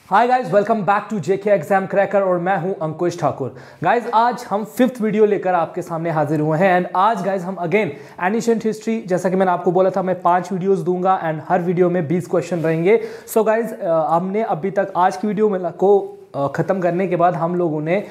Hi guys, welcome back to JK exam cracker और मैं हूं अंकुश ठाकुर। गाइज आज हम 5th वीडियो लेकर आपके सामने हाजिर हुए हैं एंड आज गाइज हम अगेन एनिशिएंट हिस्ट्री, जैसा कि मैंने आपको बोला था मैं 5 वीडियोस दूंगा एंड हर वीडियो में 20 क्वेश्चन रहेंगे। सो गाइज हमने अभी तक आज की वीडियो में को ख़त्म करने के बाद हम लोगों ने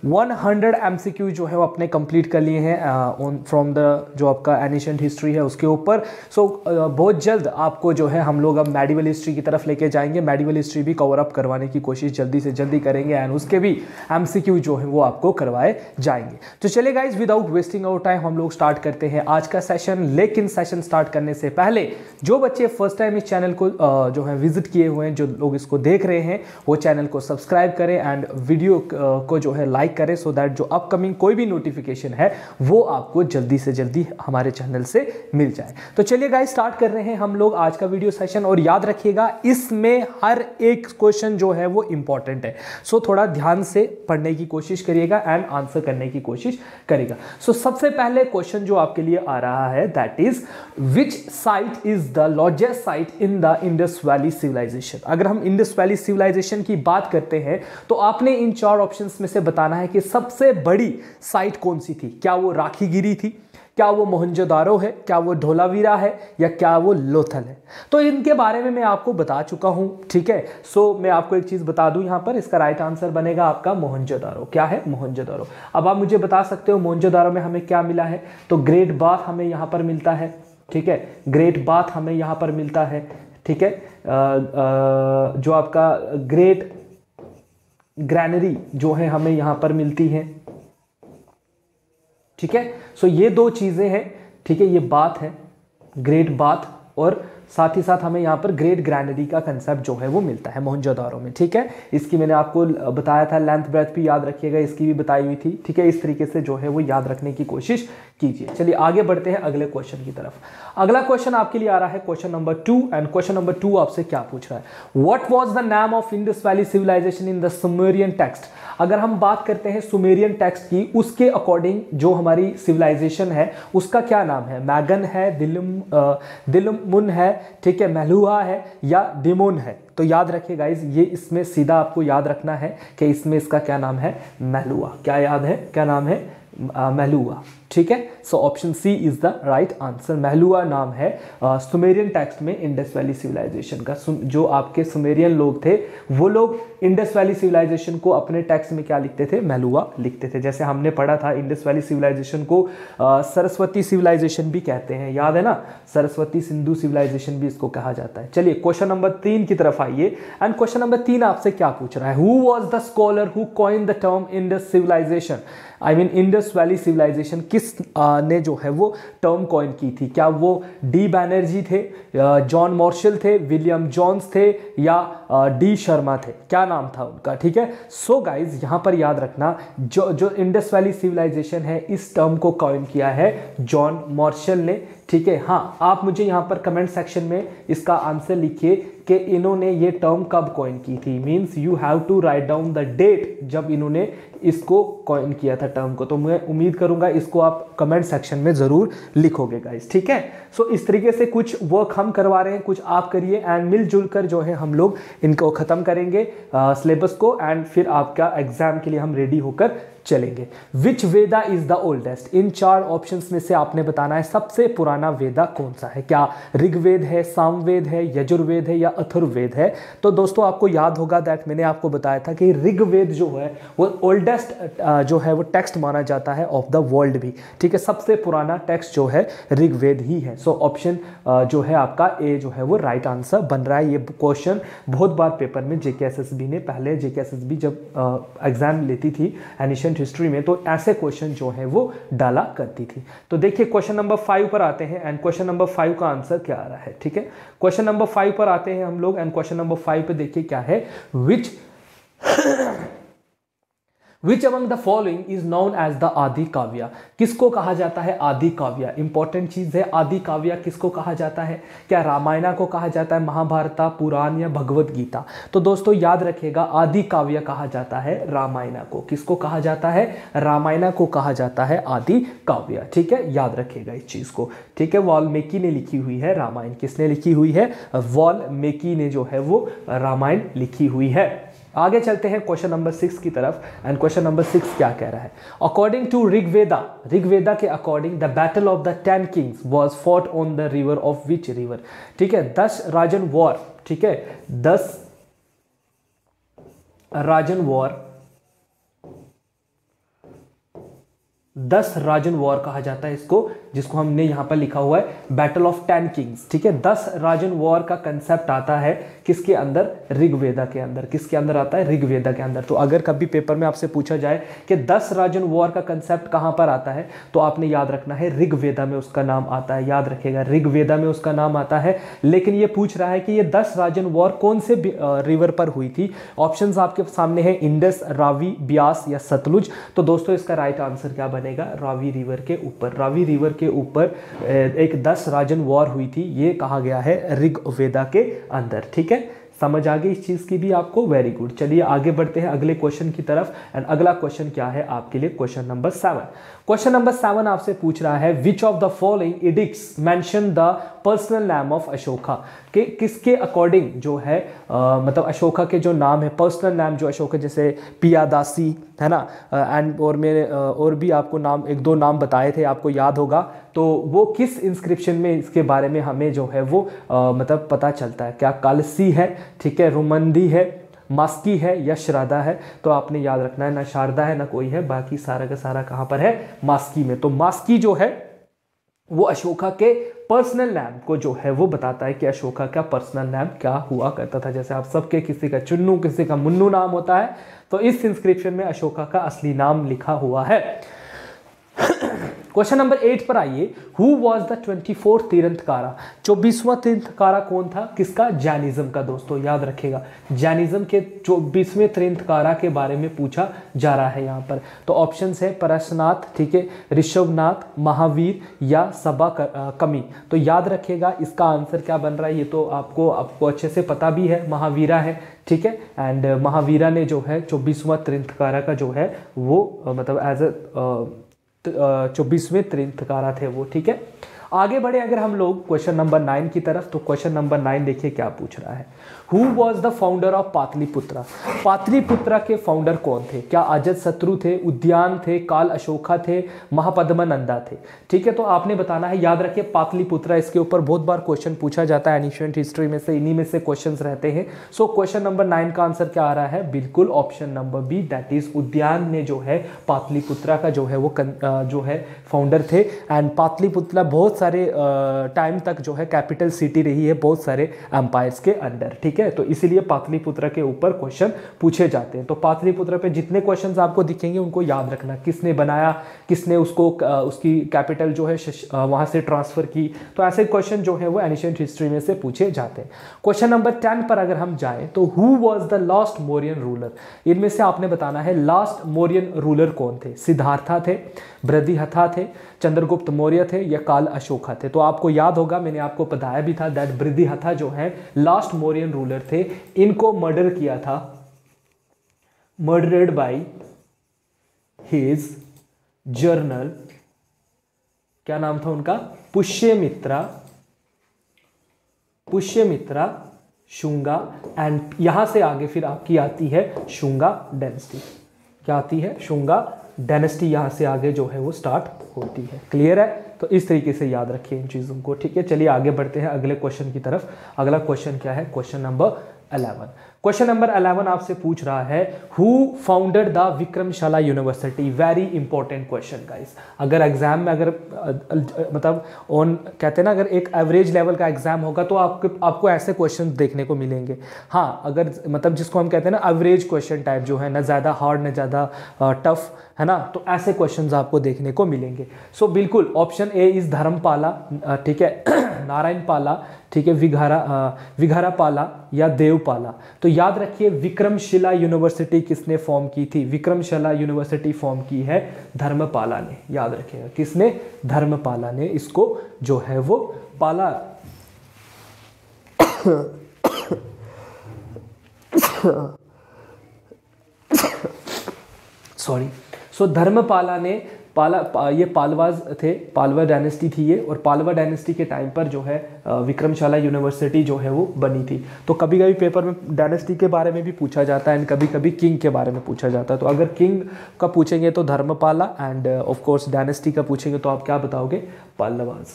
100 MCQ जो है वो अपने कंप्लीट कर लिए हैं फ्रॉम द जो आपका एनिशिएंट हिस्ट्री है उसके ऊपर। सो बहुत जल्द आपको जो है हम लोग अब मेडिवल हिस्ट्री की तरफ लेके जाएंगे। मेडिवल हिस्ट्री भी कवर अप करवाने की कोशिश जल्दी से जल्दी करेंगे एंड उसके भी MCQ जो है वो आपको करवाए जाएंगे। तो चलिए guys, without wasting our time हम लोग स्टार्ट करते हैं आज का सेशन। लेकिन सेशन स्टार्ट करने से पहले जो बच्चे फर्स्ट टाइम इस चैनल को जो है विजिट किए हुए हैं, जो लोग इसको देख रहे हैं, वो चैनल को सब्सक्राइब करें एंड वीडियो को जो है लाइक करें सो दैट जो अपकमिंग कोई भी नोटिफिकेशन है वो आपको जल्दी से जल्दी हमारे चैनल से मिल जाए। तो चलिए गाइस, स्टार्ट कर रहे हैं हम लोग आज का वीडियो सेशन। और याद रखिएगा इसमें हर एक क्वेश्चन जो है वो इंपॉर्टेंट है, सो थोड़ा ध्यान से पढ़ने की कोशिश करिएगा एंड आंसर करने की कोशिश करिएगा। सो सबसे पहले क्वेश्चन जो आपके लिए आ रहा है that is which site is the largest site in the Indus valley civilisation. अगर हम इंडस वैली सिविलाइजेशन की बात करते हैं तो आपने इन 4 ऑप्शंस में से बताना है कि सबसे बड़ी साइट कौन सी थी। क्या वो राखीगिरी थी, क्या वो मोहनजोदारो है, क्या वो धोलावीरा है, या क्या वो लोथल है। तो इनके बारे में मैं आपको बता चुका हूं, ठीक है। सो मैं आपको एक चीज बता दूं, यहां पर इसका राइट आंसर बनेगा आपका मोहनजोदारो। क्या है? मोहनजोदारो। अब आप मुझे बता सकते हो मोहनजोदारो में हमें क्या मिला है। तो ग्रेट बाथ हमें यहां पर मिलता है, ठीक है। ग्रेट बाथ हमें यहां पर मिलता है, ठीक है। जो आपका ग्रेट ग्रैनरी जो है हमें यहां पर मिलती है, ठीक है। सो ये 2 चीजें हैं, ठीक है। ये बात है ग्रेट बाथ, और साथ ही साथ हमें यहां पर ग्रेट ग्रैनरी का कंसेप्ट जो है वो मिलता है मोहनजोदारो में, ठीक है। इसकी मैंने आपको बताया था, लेंथ ब्रेथ भी याद रखिएगा, इसकी भी बताई हुई थी, ठीक है। इस तरीके से जो है वो याद रखने की कोशिश कीजिए। चलिए आगे बढ़ते हैं अगले क्वेश्चन की तरफ। अगला क्वेश्चन आपके लिए आ रहा है question number 2 and question number 2 आपसे क्या पूछ रहा है, what was the name of Indus valley civilisation in the Sumerian text. अगर हम बात करते हैं सुमेरियन टेक्स्ट की, उसके अकॉर्डिंग जो हमारी सिविलाइजेशन है उसका क्या नाम है। मैगन है, दिलमुन है, ठीक है, मेलुआ है, या डिमोन है। तो याद रखिए गाइज, ये इसमें सीधा आपको याद रखना है कि इसमें इसका क्या नाम है, मेलुआ। क्या याद है, क्या नाम है, मेलुआ, ठीक है। So option C is the right answer. Meluhha नाम है सुमेरियन टेक्स्ट में इंडस वैली सिविलाइजेशन का। जो आपके सुमेरियन लोग थे वो लोग इंडस वैली सिविलाइजेशन को अपने टेक्स्ट में क्या लिखते थे, मेलुआ लिखते थे। जैसे हमने पढ़ा था इंडस वैली सिविलाइजेशन को सरस्वती सिविलाइजेशन भी कहते हैं, याद है ना, सरस्वती सिंधु सिविलाइजेशन भी इसको कहा जाता है। चलिए क्वेश्चन नंबर 3 की तरफ आइए एंड क्वेश्चन नंबर 3 आपसे क्या पूछ रहा है, who was the scholar who coined the term Indus civilisation. I mean Indus valley civilisation किस ने जो है वो टर्म कॉइन की थी। क्या वो डी बैनर्जी थे, जॉन मार्शल थे, विलियम जोन्स थे, या डी शर्मा थे। क्या नाम था उनका, ठीक है। सो गाइज यहां पर याद रखना, जो इंडस वैली सिविलाइजेशन है इस टर्म को कॉइन किया है जॉन मार्शल ने, ठीक है। हाँ, आप मुझे यहां पर कमेंट सेक्शन में इसका आंसर लिखिए कि इन्होंने ये टर्म कब कॉइन की थी। Means you have to write down the date जब इन्होंने इसको कॉइन किया था टर्म को। तो मैं उम्मीद करूंगा इसको आप कमेंट सेक्शन में जरूर लिखोगे गाइस, ठीक है। सो इस तरीके से कुछ वर्क हम करवा रहे हैं, कुछ आप करिए एंड मिलजुल कर जो है हम लोग इनको खत्म करेंगे सिलेबस को, एंड फिर आपका एग्जाम के लिए हम रेडी होकर चलेंगे। Which Veda is the oldest. इन 4 ऑप्शंस में से आपने बताना है सबसे पुराना वेदा कौन सा है। क्या ऋग्वेद है, सामवेद है, यजुर्वेद है, या अथर्ववेद है। तो दोस्तों आपको याद होगा दैट मैंने आपको बताया था कि ऋग्वेद जो है वो ओल्डेस्ट जो है वो टेक्स्ट माना जाता है ऑफ द वर्ल्ड भी, ठीक है। सबसे पुराना टेक्स्ट जो है ऋग्वेद ही है। सो ऑप्शन जो है आपका ए जो है वो राइट आंसर बन रहा है। ये क्वेश्चन बहुत बार पेपर में जेकेएसएसबी ने, पहले जेकेएसएसबी जब एग्जाम लेती थी एनिशिएंट हिस्ट्री में, तो ऐसे क्वेश्चन जो है वो डाला करती थी। तो देखिए क्वेश्चन नंबर 5 पर आते हैं एंड क्वेश्चन नंबर 5 का आंसर क्या आ रहा है, ठीक है। क्वेश्चन नंबर 5 पर आते हैं हम लोग एंड क्वेश्चन नंबर 5 पे देखिए क्या है, which among the following is known as the Adi Kavya, किसको कहा जाता है आदि काव्य? इंपॉर्टेंट चीज है, आदि काव्य किसको कहा जाता है? क्या रामायण को कहा जाता है, महाभारत, पुराण या भगवत गीता? तो दोस्तों याद रखिएगा, आदि काव्य कहा जाता है रामायण को। किसको कहा जाता है? रामायण को कहा जाता है आदि काव्य। ठीक है, याद रखिएगा इस चीज को। ठीक है, वाल्मीकि ने लिखी हुई है रामायण। किसने लिखी हुई है? वाल्मीकि ने जो है वो रामायण लिखी हुई है। आगे चलते हैं क्वेश्चन नंबर 6 की तरफ। एंड क्वेश्चन नंबर 6 क्या कह रहा है? अकॉर्डिंग टू ऋग्वेदा के according the battle of the 10 Kings was fought on the river of which river? ठीक है, 10 राजन वॉर। ठीक है, 10 राजन वॉर, 10 राजन वॉर कहा जाता है इसको, जिसको हमने यहां पर लिखा हुआ है बैटल ऑफ 10 किंग्स। ठीक है, 10 राजन वॉर का कंसेप्ट आता है किसके अंदर? ऋग्वेदा के अंदर। किसके अंदर आता है? ऋग्वेदा के अंदर। तो अगर कभी पेपर में आपसे पूछा जाए कि 10 राजन वॉर का कंसेप्ट कहां पर आता है, तो आपने याद रखना है ऋग्वेदा में उसका नाम आता है। याद रखिएगा, ऋग्वेदा में उसका नाम आता है। लेकिन ये पूछ रहा है कि ये 10 राजन वॉर कौन से रिवर पर हुई थी? ऑप्शंस आपके सामने है, इंडस, रावी, ब्यास या सतलुज। तो दोस्तों इसका राइट आंसर क्या बनेगा? रावी रिवर के ऊपर। रावी रिवर के ऊपर एक 10 राजन वॉर हुई थी, ये कहा गया है ऋग्वेदा के अंदर। ठीक है, समझ आ गई इस चीज की भी आपको? Very good. चलिए आगे बढ़ते हैं अगले क्वेश्चन की तरफ। एंड अगला क्वेश्चन क्या है आपके लिए? Question number 7। क्वेश्चन नंबर 7 आपसे पूछ रहा है, विच of the following addicts mention the personal name of Ashoka? कि किसके अकॉर्डिंग जो है मतलब अशोका के जो नाम है, पर्सनल नाम जो अशोका, जैसे पियादासी है ना, एंड और मेरे और भी आपको नाम, 1-2 नाम बताए थे, आपको याद होगा। तो वो किस इंस्क्रिप्शन में इसके बारे में हमें जो है वो मतलब पता चलता है? क्या कालसी है, ठीक है, रुमंदी है, मास्की है या श्राद्धा है? तो आपने याद रखना है, ना शारदा है ना कोई है, बाकी सारा का सारा कहां पर है? मास्की में। तो मास्की जो है वो अशोका के पर्सनल नाम को जो है वो बताता है कि अशोका का पर्सनल नाम क्या हुआ करता था। जैसे आप सबके किसी का चुन्नू, किसी का मुन्नू नाम होता है, तो इस इंस्क्रिप्शन में अशोका का असली नाम लिखा हुआ है। क्वेश्चन नंबर 8 पर आइए। Who was the 24th tirthankara? 24वां tirthankara कौन था? किसका? जैनिज्म का। दोस्तों याद रखेगा, जैनिज्म के 24वें तीर्थंकरा के बारे में पूछा जा रहा है यहाँ पर। तो ऑप्शंस है परशनाथ, ठीक है, ऋषभनाथ, महावीर या सबा कमी। तो याद रखिएगा इसका आंसर क्या बन रहा है, ये तो आपको अच्छे से पता भी है, महावीरा है। ठीक है, एंड महावीरा ने जो है 24वां तीर्थंकरा का जो है वो मतलब एज अ 24वें तीर्थंकरा थे वो। ठीक है, आगे बढ़े अगर हम लोग क्वेश्चन नंबर 9 की तरफ, तो क्वेश्चन नंबर 9 देखिए क्या पूछ रहा है। Who was the founder of Pataliputra? Pataliputra के फाउंडर कौन थे? क्या अजात शत्रु थे, उद्यान थे, काल अशोका थे, महापद्मनंदा थे? ठीक है, तो आपने बताना है। याद रखिए पाटलिपुत्रा, इसके ऊपर बहुत बार क्वेश्चन पूछा जाता है एंशिएंट हिस्ट्री में से, इन्हीं में से क्वेश्चंस रहते हैं। सो क्वेश्चन नंबर 9 का आंसर क्या आ रहा है? बिल्कुल option number B, that is Udayan ने जो है पाटलिपुत्रा का जो है वो जो है फाउंडर थे। एंड पाटलिपुत्रा बहुत सारे टाइम तक जो है कैपिटल सिटी रही है बहुत सारे एम्पायर्स के अंडर। ठीक है, तो इसीलिए पाटलिपुत्रा के ऊपर क्वेश्चन पूछे जाते हैं। तो पाटलिपुत्रा पे जितने क्वेश्चंस आपको दिखेंगे उनको याद रखना, किसने बनाया, किसने उसको उसकी कैपिटल जो है वहां से ट्रांसफर की। तो ऐसे क्वेश्चन जो है वो एंशिएंट हिस्ट्री में से पूछे जाते हैं। क्वेश्चन नंबर 10 पर अगर हम जाएं, तो who was the last Mauryan ruler? इनमें से आपने बताना है लास्ट मौर्यन रूलर कौन थे? सिद्धार्था थे, बृहद्रथ थे, चंद्रगुप्त मौर्य थे या काल अशोका थे? तो आपको याद होगा, मैंने आपको बताया भी था दैट बृहद्रथ जो है लास्ट मौर्यन रूलर थे। इनको मर्डर किया था, मर्डर्ड बाय हिज जर्नल, क्या नाम था उनका? पुष्यमित्रा शुंगा। एंड यहां से आगे फिर आपकी आती है शुंगा डायनेस्टी। क्या आती है? शुंगा डायनेस्टी यहां से आगे जो है वो स्टार्ट होती है। क्लियर है? तो इस तरीके से याद रखिए इन चीजों को। ठीक है, चलिए आगे बढ़ते हैं अगले क्वेश्चन की तरफ। अगला क्वेश्चन क्या है? Question number 11। क्वेश्चन नंबर 11 आपसे पूछ रहा है, who founded the Vikramshila university? Very important question guys. अगर एग्जाम में अगर मतलब ऑन कहते हैं ना, अगर एक एवरेज लेवल का एग्जाम होगा तो आपको ऐसे क्वेश्चन देखने को मिलेंगे। हाँ, अगर मतलब जिसको हम कहते हैं ना एवरेज क्वेश्चन टाइप, जो है ना ज़्यादा हार्ड ना ज़्यादा टफ, है ना, तो ऐसे क्वेश्चंस आपको देखने को मिलेंगे। सो बिल्कुल ऑप्शन ए इज धर्मपाला, ठीक है, नारायणपाला, ठीक है, विघारापाला या देवपाला। तो याद रखिए विक्रमशिला यूनिवर्सिटी किसने फॉर्म की थी? विक्रमशिला यूनिवर्सिटी फॉर्म की है धर्मपाला ने। याद रखिएगा किसने? धर्मपाला ने इसको जो है वो पाला। सॉरी। सो धर्मपाला ने ये पालवाज थे, पालवा डायनेस्टी थी ये, और पालवा डायनेस्टी के टाइम पर जो है विक्रमशिला यूनिवर्सिटी जो है वो बनी थी। तो कभी कभी पेपर में डायनेस्टी के बारे में भी पूछा जाता है एंड कभी कभी किंग के बारे में पूछा जाता है। तो अगर किंग का पूछेंगे तो Dharmapala, end of course dynasty का पूछेंगे तो आप क्या बताओगे? पालवाज,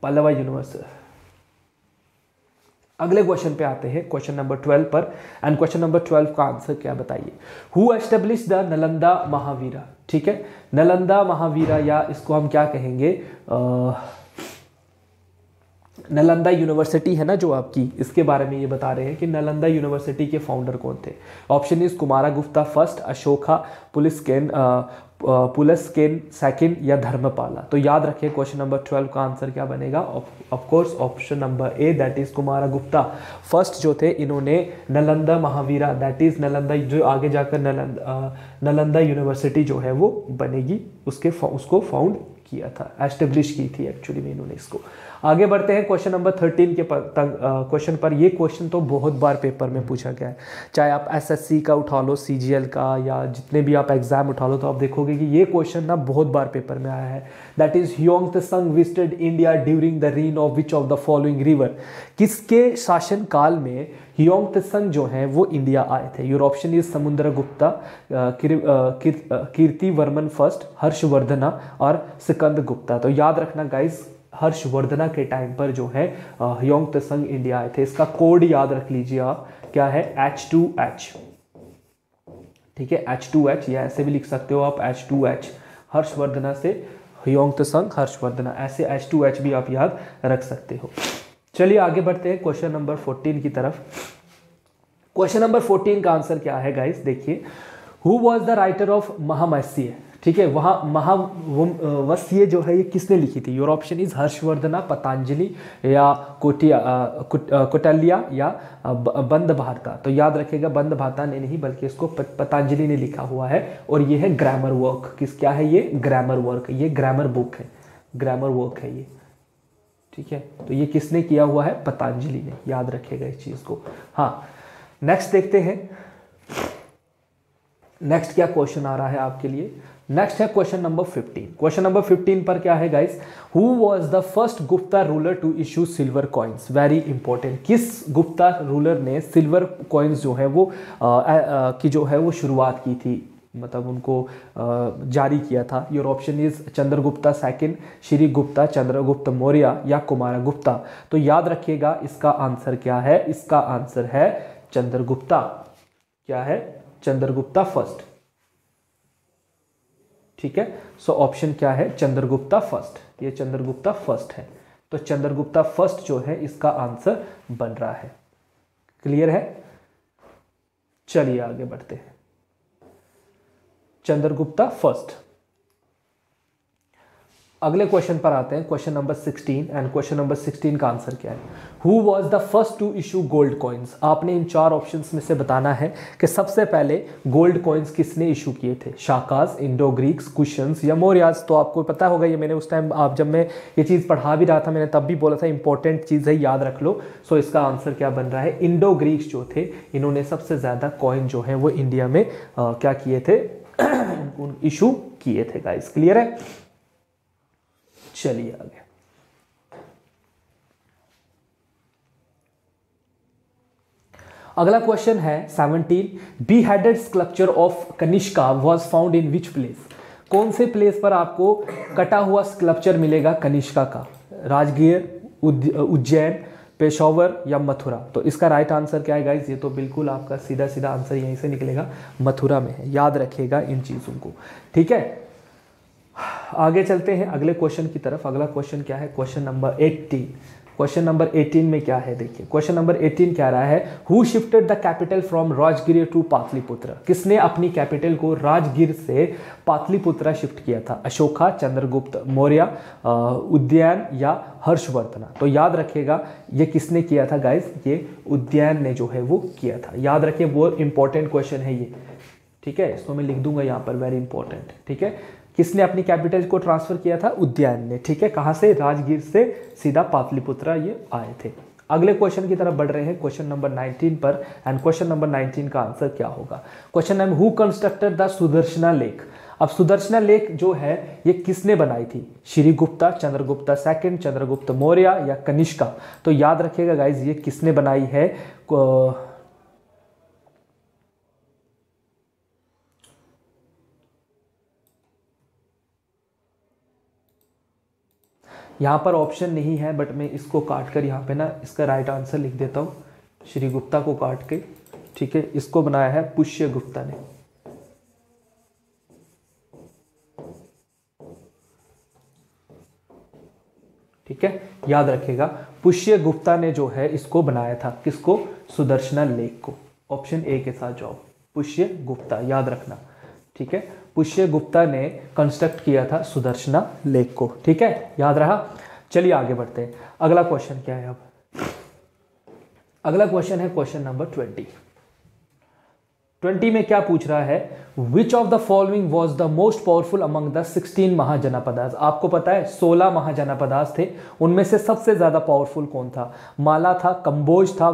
पालवा यूनिवर्सिटी। अगले क्वेश्चन पे आते हैं, क्वेश्चन नंबर 12 पर। एंड क्वेश्चन नंबर 12 का आंसर क्या बताइए? Who establish the Nalanda Mahavira? ठीक है, नालंदा महावीरा, या इसको हम क्या कहेंगे, नालंदा यूनिवर्सिटी है ना जो आपकी, इसके बारे में ये बता रहे हैं कि नालंदा यूनिवर्सिटी के फाउंडर कौन थे। Option is Kumaragupta first, Ashoka, Pulakeshin second या धर्मपाला। तो याद रखिए क्वेश्चन नंबर 12 का आंसर क्या बनेगा? Of course option number A, that is Kumaragupta first जो थे, इन्होंने नालंदा महावीरा, दैट इज नालंदा, जो आगे जाकर नालंदा यूनिवर्सिटी जो है वो बनेगी, उसको फाउंड किया था, एस्टेब्लिश की थी एक्चुअली में इन्होंने इसको। आगे बढ़ते हैं क्वेश्चन नंबर 13 के क्वेश्चन पर। ये क्वेश्चन तो बहुत बार पेपर में पूछा गया है, चाहे आप एसएससी का उठा लो, सीजीएल का, या जितने भी आप एग्जाम उठा लो, तो आप देखोगे कि ये क्वेश्चन ना बहुत बार पेपर में आया है। That is Hiuen Tsang visited India during the reign of which of the following river? किसके शासन काल में ह्योंग त्संग जो है वो इंडिया आए थे? Your option is Samudragupta, Kirtivarman first, Harshavardhana और सिकंद गुप्ता। तो याद रखना गाइस, हर्षवर्धना के टाइम पर जो है ह्योंग त्संग इंडिया आए थे। इसका कोड याद रख लीजिए आप, क्या है? H2H, ठीक है, H2H, या ऐसे भी लिख सकते हो आप H2H। हर्षवर्धना से ह्योंग त्संग, हर्षवर्धना, ऐसे H2H भी आप याद रख सकते हो। चलिए आगे बढ़ते हैं क्वेश्चन नंबर 14 की तरफ। क्वेश्चन नंबर 14 का आंसर क्या है गाइस? देखिए, who was the writer of Mahavamsa? ठीक है, वहाँ महावस्य जो है ये किसने लिखी थी? Your option is Harshavardhana, Patanjali या कौटिल्य या बंद भारता। तो याद रखिएगा बंद भारता ने नहीं, बल्कि इसको पतंजलि ने लिखा हुआ है, और ये है ग्रामर वर्क। क्या है ये? ग्रामर वर्क, ये ग्रामर बुक है, ग्रामर वर्क है ये, ठीक है। तो ये किसने किया हुआ है? पतंजलि ने, याद रखिएगा इस चीज को। हाँ, नेक्स्ट देखते हैं, नेक्स्ट क्या क्वेश्चन आ रहा है आपके लिए। नेक्स्ट है क्वेश्चन नंबर 15। क्वेश्चन नंबर 15 पर क्या है guys? Who was the first Gupta ruler to issue silver coins? Very important. किस गुप्ता रूलर ने सिल्वर कॉइन्स जो है वो की जो है वो शुरुआत की थी, मतलब उनको जारी किया था? Your option is Chandragupta second, Shrigupta, Chandragupta Maurya या कुमारगुप्ता। तो याद रखिएगा इसका आंसर क्या है? इसका आंसर है चंद्रगुप्ता। क्या है? चंद्रगुप्ता फर्स्ट, ठीक है। सो ऑप्शन क्या है? चंद्रगुप्ता फर्स्ट, ये चंद्रगुप्ता फर्स्ट है। तो चंद्रगुप्ता फर्स्ट जो है इसका आंसर बन रहा है। क्लियर है? चलिए आगे बढ़ते हैं। चंद्रगुप्ता फर्स्ट। अगले क्वेश्चन पर आते हैं, question number 16। And question number 16 का आंसर क्या है? Who was the first to issue gold coins? आपने इन चार ऑप्शंस में से बताना है कि सबसे पहले गोल्ड कॉइन्स किसने इशू किए थे? शाकाज, इंडो ग्रीक्स, कुशन्स या मौर्याज? तो आपको पता होगा, ये मैंने उस टाइम जब मैं ये चीज़ पढ़ा भी रहा था, मैंने तब भी बोला था इंपॉर्टेंट चीज़ है, याद रख लो। सो इसका आंसर क्या बन रहा है? इंडो ग्रीक्स जो थे, इन्होंने सबसे ज़्यादा कॉइन जो है वो इंडिया में क्या किए थे? इशू किए थे गाइस। क्लियर है? चलिए आगे। अगला क्वेश्चन है 17। Be headed sculpture of Kanishka was found in which place? कौन से प्लेस पर आपको कटा हुआ स्कल्पचर मिलेगा कनिष्का का? राजगीर, उज्जैन, पेशावर या मथुरा? तो इसका राइट आंसर क्या है गाइस? ये तो बिल्कुल आपका सीधा सीधा आंसर यहीं से निकलेगा, मथुरा में है। याद रखिएगा इन चीज़ों को, ठीक है। आगे चलते हैं अगले क्वेश्चन की तरफ। अगला क्वेश्चन क्या है? Question number 18। क्वेश्चन नंबर 18 में क्या है देखिए, क्वेश्चन नंबर 18 कह रहा है who shifted the capital from Rajgir to Pataliputra, किसने अपनी कैपिटल को राजगिर से पाटलिपुत्र शिफ्ट किया था, अशोका, चंद्रगुप्त मौर्य, उदयन या हर्षवर्धन। तो याद रखिएगा ये किसने किया था गाइज, ये उदयन ने जो है वो किया था। याद रखिए वो इंपॉर्टेंट क्वेश्चन है ये, ठीक है, इसको मैं लिख दूंगा यहाँ पर, वेरी इंपॉर्टेंट, ठीक है। किसने अपनी कैपिटल को ट्रांसफर किया था, उदयन ने, ठीक है। कहाँ से, राजगीर से सीधा पाटलिपुत्र ये आए थे। अगले क्वेश्चन की तरफ बढ़ रहे हैं, क्वेश्चन नंबर 19 पर। एंड क्वेश्चन नंबर 19 का आंसर क्या होगा, question number who constructed the Sudarshana lake. अब सुदर्शना लेक जो है ये किसने बनाई थी, श्रीगुप्ता, चंद्रगुप्ता सेकंड, चंद्रगुप्त मौर्य या कनिष्का। तो याद रखिएगा गाइज ये किसने बनाई है, यहाँ पर ऑप्शन नहीं है बट मैं इसको काट कर यहाँ पे ना इसका राइट आंसर लिख देता हूँ, श्रीगुप्ता को काट के, ठीक है। इसको बनाया है पुष्यगुप्ता ने, ठीक है, याद रखिएगा पुष्यगुप्ता ने जो है इसको बनाया था, किसको, सुदर्शना लेक को। ऑप्शन ए के साथ जाओ, पुष्यगुप्ता, याद रखना, ठीक है। पुष्यगुप्ता ने कंस्ट्रक्ट किया था सुदर्शना लेक को, ठीक है, याद रहा। चलिए आगे बढ़ते हैं, अगला क्वेश्चन क्या है। अब अगला क्वेश्चन है क्वेश्चन नंबर 20 में क्या पूछ रहा है, विच of the following was the most powerful among the 16 mahajanapadas. आपको पता है 16 महाजनपदास थे, उनमें से सबसे ज्यादा पावरफुल कौन था, माला था, कंबोज था,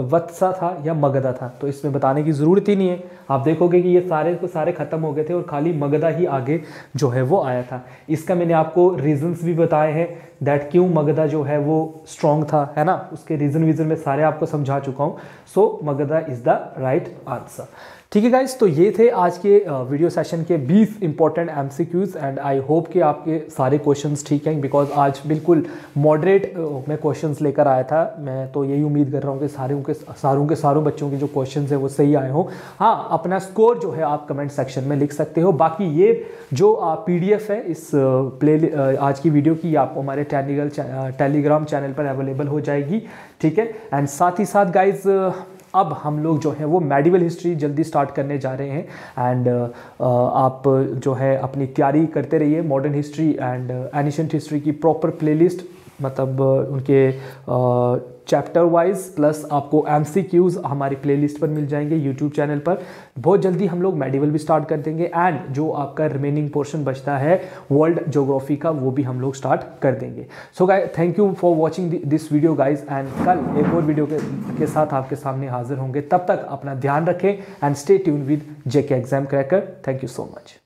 वत्सा था या मगधा था। तो इसमें बताने की जरूरत ही नहीं है, आप देखोगे कि ये सारे को सारे खत्म हो गए थे और खाली मगधा ही आगे जो है वो आया था। इसका मैंने आपको रीजंस भी बताए हैं दैट क्यों मगधा जो है वो स्ट्रॉन्ग था, है ना, उसके रीजन में सारे आपको समझा चुका हूँ। So Magadha is the right answer, ठीक है गाइज। तो ये थे आज के वीडियो सेशन के 20 important MCQs and I hope कि आपके सारे क्वेश्चंस ठीक हैं, बिकॉज आज बिल्कुल मॉडरेट मैं क्वेश्चंस लेकर आया था। मैं तो यही उम्मीद कर रहा हूँ कि सारों बच्चों के जो क्वेश्चंस हैं वो सही आए हों। हाँ, अपना स्कोर जो है आप कमेंट सेक्शन में लिख सकते हो। बाकी ये जो PDF है इस आज की वीडियो की, आपको हमारे टेलीग्राम चैनल पर अवेलेबल हो जाएगी, ठीक है। एंड साथ ही साथ गाइज अब हम लोग जो है वो मेडिवल हिस्ट्री जल्दी स्टार्ट करने जा रहे हैं एंड आप जो है अपनी तैयारी करते रहिए। Modern history and ancient history की प्रॉपर प्लेलिस्ट, मतलब उनके चैप्टर वाइज प्लस आपको MCQs हमारी प्लेलिस्ट पर मिल जाएंगे यूट्यूब चैनल पर। बहुत जल्दी हम लोग मेडिवल भी स्टार्ट कर देंगे एंड जो आपका रिमेनिंग पोर्शन बचता है वर्ल्ड ज्योग्राफी का, वो भी हम लोग स्टार्ट कर देंगे। So guys, thank you for watching this video guys, and कल एक और वीडियो के साथ आपके सामने हाजिर होंगे। तब तक अपना ध्यान रखें and stay tune with JK exam cracker. Thank you so much.